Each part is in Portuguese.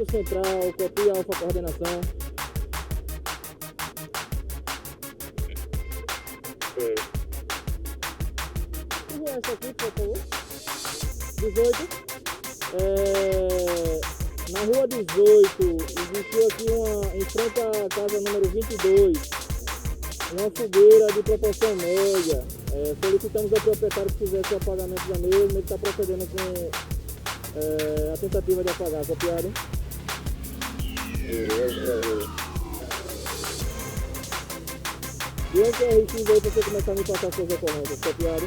ponto central, copia alfa coordenação. Que rua é essa aqui, por favor? 18. Na rua 18, existiu aqui em frente à casa número 22, uma fogueira de proporção média. Solicitamos ao proprietário que fizesse o apagamento da mesma. Ele está procedendo com a tentativa de apagar. Copiado? E um QRX aí para você começar a me passar suas ocorrências. Copiado?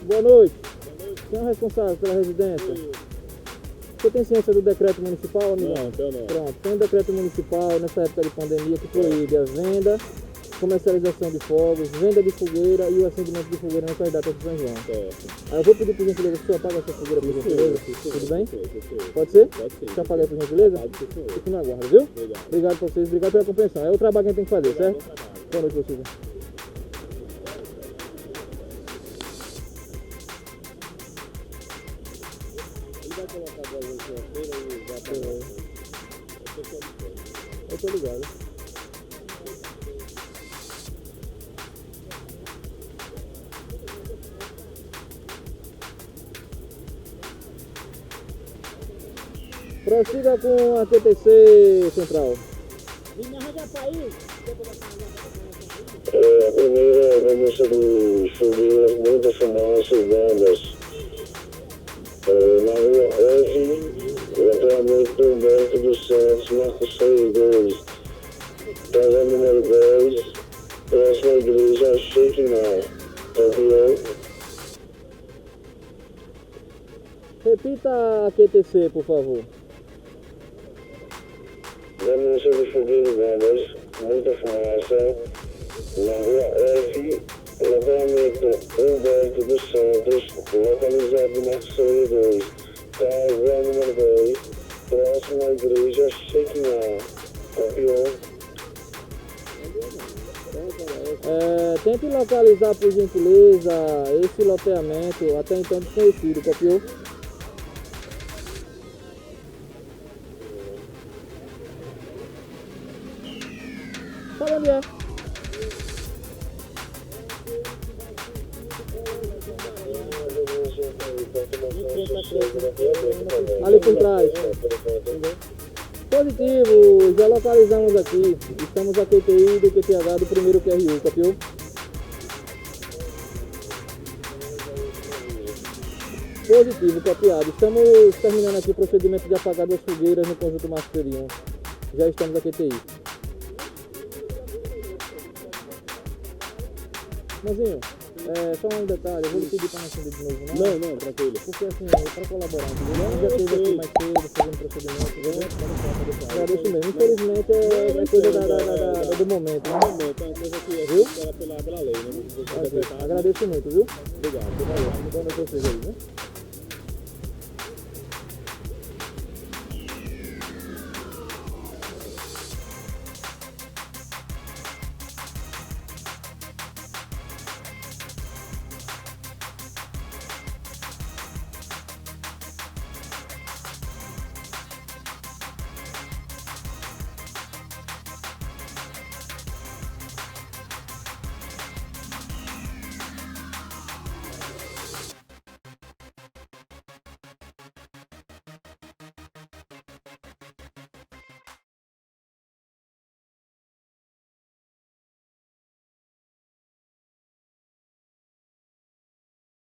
Boa noite. Quem é o responsável pela residência? Você tem ciência do decreto municipal, amigão? Não, então não. Pronto, tem um decreto municipal nessa época de pandemia que proíbe a venda, comercialização de fogos, venda de fogueira e o acendimento de fogueira nessas datas de São João. Aí eu vou pedir por gentileza que o senhor apague essa fogueira por gentileza. Tudo bem? Pode ser? Pode ser. Deixa eu apagar por gentileza? Fique na guarda, viu? Obrigado. Obrigado por vocês, obrigado pela compreensão. É o trabalho que a gente tem que fazer, certo? Boa noite, vocês. Vai colocar a voz na feira e vai apagar. Eu tô ligado. Prossiga com a TTC Central. A primeira denúncia de fogueiras muito famosas bandas. Na rua F, letramento Durante, dos Santos, Marco 6-2, casa número 10, próxima à igreja Junina. Repita a QTC, por favor. Denúncia de fogueiras e bandas, muita fumaça. Na rua F, letramento Durante, dos Santos, localizado no Marco 6-2, casa número 10, próximo à igreja Junina. Copiou. Tente localizar, por gentileza, esse loteamento até então desconhecido. Copiou? Fala onde é. Ali por trás. Positivo, já localizamos aqui. Estamos a QTI do QTH do primeiro QRU, copiou? Positivo, copiado. Estamos terminando aqui o procedimento de apagar das fogueiras no conjunto Masterion. Já estamos a QTI. Mozinho, só um detalhe, eu vou lhe pedir para não acender de novo, não? Não, tranquilo. Porque assim, para colaborar, entendeu? Já esteve aqui mais cedo, fazendo procedimento, entendeu? Agradeço mesmo. Infelizmente é coisa do momento, né? É uma coisa que é Viu? pela lei, né? Agradeço muito, viu? Obrigado. Valeu. Boa noite a vocês aí, né?